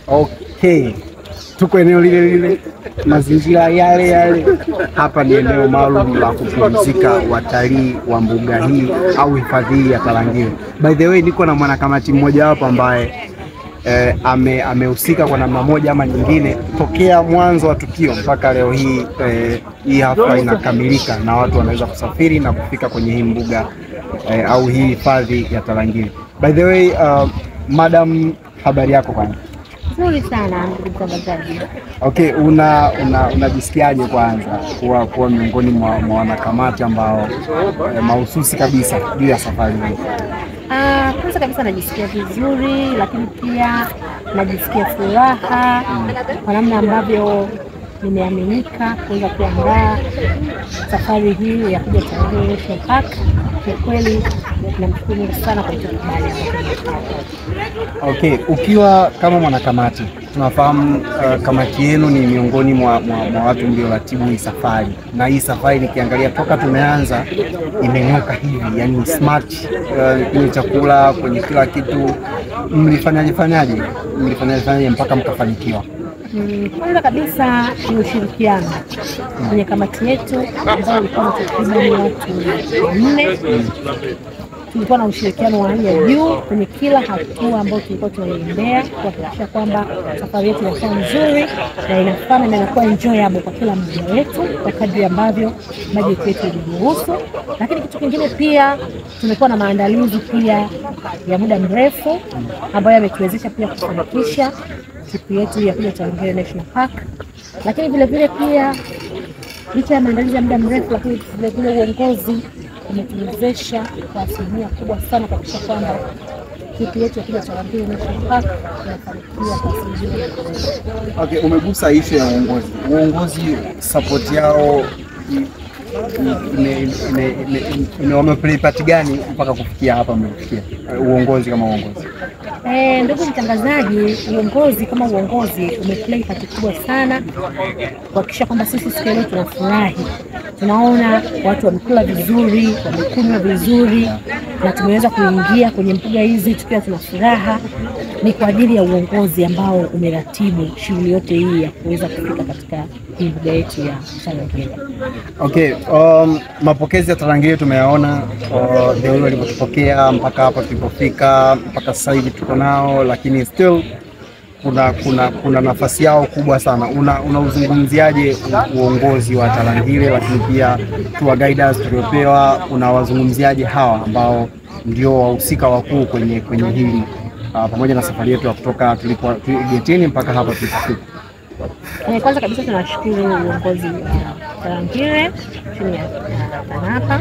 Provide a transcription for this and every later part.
Okay, tuko eneo lile lile, mazingira yale yale. Hapa ni eneo maalum la kupumzika watalii wa mbuga hii au hifadhi ya Tarangire. By the way, niko na mwanakamati mmoja hapa ambaye amehusika kwa namna moja ama nyingine tokea mwanzo wa tukio mpaka leo hii. Hii hafla inakamilika na watu wanaweza kusafiri na kufika kwenye hii mbuga au hii hifadhi ya Tarangire. By the way, madam, habari yako kwanza? Nzuri sana ndugu mtangazaji. Okay, unajisikiaje kwanza kuwa miongoni mwa wanakamati ambao mahususi kabisa juu ya safari hii? Kwanza kabisa najisikia vizuri, lakini pia najisikia furaha kwa namna ambavyo nimeaminika kuweza kuandaa safari hii ya kuja Tarangire National Park. Kwa kweli namshukuru sana kwa kukubali. Okay, ukiwa kama mwanakamati, tunafahamu kamati yenu ni miongoni mwa watu mlioratibu hii safari, na hii safari nikiangalia toka tumeanza imenyoka hivi, yani smart, kwenye chakula, kwenye kila kitu. Mlifanyaje mpaka mkafanikiwa? Kwanza kabisa ni ushirikiano kwenye kamati yetu ambayo ilikuwa takriban watu 4. Tulikuwa na ushirikiano wa hali ya juu kwenye kila hatua ambayo tulikuwa tunaiendea kuhakikisha kwamba safari yetu inakuwa nzuri na inafana na inakuwa enjoyable kwa kila mmoja wetu kwa kadri ambavyo bajeti yetu iliruhusu. Lakini kitu kingine pia tumekuwa na maandalizi pia ya muda mrefu ambayo yametuwezesha pia kufanikisha siku yetu ya kuja Tarangire National Park. Lakini vile vile pia licha ya maandalizi ya muda mrefu, lakini vile vile uongozi umetuwezesha kwa asilimia kubwa sana kuhakikisha kwamba siku yetu ya kuja Tarangire National Park inafanikiwa kwa asilimia kubwa. Okay, umegusa issue ya uongozi. Uongozi support yao wameplay part gani mpaka kufikia hapa mmefikia? Uongozi kama uongozi. Ndugu mtangazaji, uongozi kama uongozi umeplay part kubwa sana kuhakikisha kwamba sisi siku leo tunafurahi. Tunaona watu wamekula vizuri, wamekunywa vizuri na tumeweza kuingia kwenye mbuga hizi tukiwa tuna furaha. Ni kwa ajili ya uongozi ambao umeratibu shughuli yote hii ya kuweza kufika katika mbuga yetu ya Tarangire. Okay, mapokezi ya Tarangire tumeyaona, ndio walivyotupokea mpaka hapa tulipofika, mpaka sasa hivi tuko nao, lakini still kuna nafasi yao kubwa sana. Unauzungumziaje uongozi wa Tarangire, lakini pia tour guiders tuliopewa, unawazungumziaje hawa ambao ndio wahusika wakuu kwenye hili pamoja na safari yetu ya kutoka tulipo getini mpaka hapa tulipofika? Kwanza kabisa tunashukuru uongozi wa Tarangire chini ya TANAPA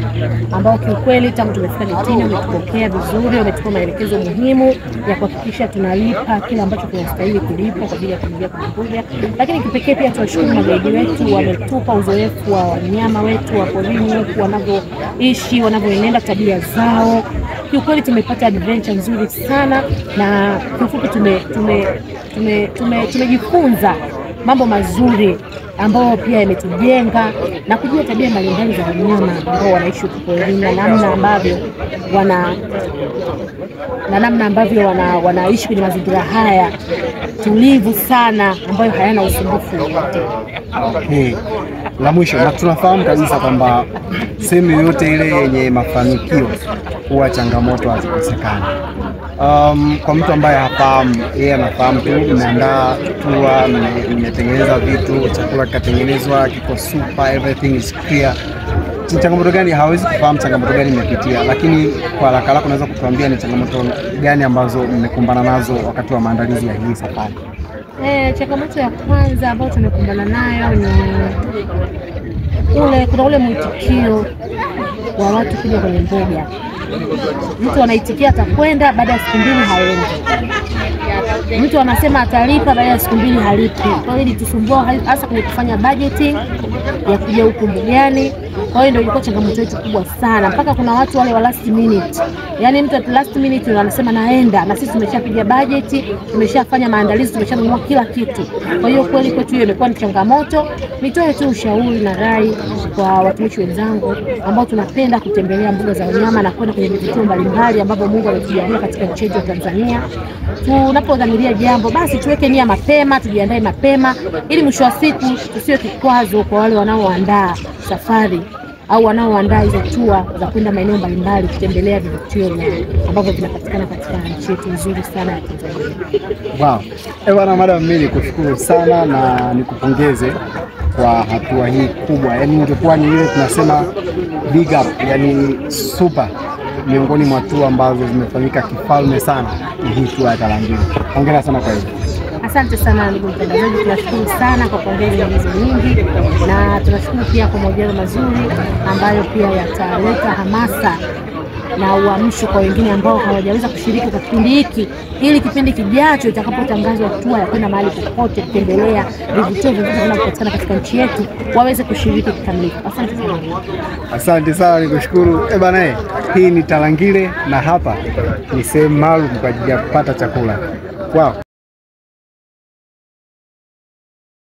ambao kiukweli tangu tumefika getini wametupokea vizuri, wametupa maelekezo muhimu ya kuhakikisha tunalipa kile ambacho tunastahili kulipa kwa ajili ya kuingia kwenye mbuga. Lakini kipekee pia tunashukuru magaidi wetu, wametupa uzoefu wa wanyama wetu wa porini, wanavyoishi, wanavyoenenda, tabia zao. Kiukweli tumepata adventure nzuri sana na kifupi tumejifunza mambo mazuri ambayo pia yametujenga na kujua tabia mbalimbali za wanyama ambao wanaishi huko porini na namna ambavyo wanaishi kwenye mazingira haya tulivu sana ambayo hayana usumbufu wowote. Okay. La mwisho, na tunafahamu kabisa kwamba sehemu yoyote ile yenye mafanikio huwa changamoto hazikosekani. Kwa mtu ambaye hafahamu, yeye anafahamu tu mmeandaa tour, mmetengeneza vitu, chakula kikatengenezwa, kiko super, everything is clear. Changamoto gani hawezi kufahamu changamoto gani mmepitia, lakini kwa haraka unaweza kutuambia ni changamoto gani ambazo mmekumbana nazo wakati wa maandalizi ya hii safari? Changamoto ya kwanza ambayo tumekumbana nayo ni kuna ule mwitikio wa watu kuja kwenye mbuga. Mtu anaitikia atakwenda, baada ya siku 2 haendi. Mtu anasema atalipa, baada ya siku 2 halipi. Kwa hiyo ilitusumbua hasa kwenye kufanya budgeting ya kuja huku mbugani, Kwa hiyo ndio ilikuwa changamoto yetu kubwa sana, mpaka kuna watu wale wa last minute, yani mtu at last minute anasema naenda, na sisi tumeshapiga budget, tumeshafanya maandalizi, tumeshanunua kila kitu. Kwa hiyo kweli kwetu hiyo imekuwa ni changamoto. Nitoe tu ushauri na rai kwa watumishi wenzangu ambao tunapenda kutembelea mbuga za wanyama na kwenda kwenye vivutio mbalimbali ambavyo Mungu ametujalia katika nchi yetu ya Tanzania. Tunapodhamiria jambo basi tuweke nia mapema, tujiandae mapema ili mwisho wa siku tusiwe kikwazo kwa wale wanaoandaa safari au wanaoandaa hizo tour za kwenda maeneo mbalimbali kutembelea vivutio ambavyo vinapatikana katika nchi yetu nzuri sana ya Tanzania. Wow. Bwana madam, mimi nikushukuru sana na nikupongeze kwa hatua hii kubwa. Yaani ingekuwa ni ile tunasema big up, yani super, miongoni mwa tour ambazo zimefanyika kifalme sana ni hii tour ya Tarangire. Hongera sana kwa hilo. Asante sana ndugu mtangazaji, tunashukuru sana kwa pongezi hizo nyingi, na tunashukuru pia kwa mahojiano mazuri ambayo pia yataleta hamasa na uamsho kwa wengine ambao hawajaweza kushiriki kwa kipindi hiki, ili kipindi kijacho itakapotangazwa tour ya kwenda mahali popote kutembelea vivutio vinavyopatikana katika nchi yetu waweze kushiriki kikamilifu. Asante sana. Asante sana, nikushukuru. Bana, hii ni Tarangire na hapa ni sehemu maalum kwa ajili ya kupata chakula. Wow.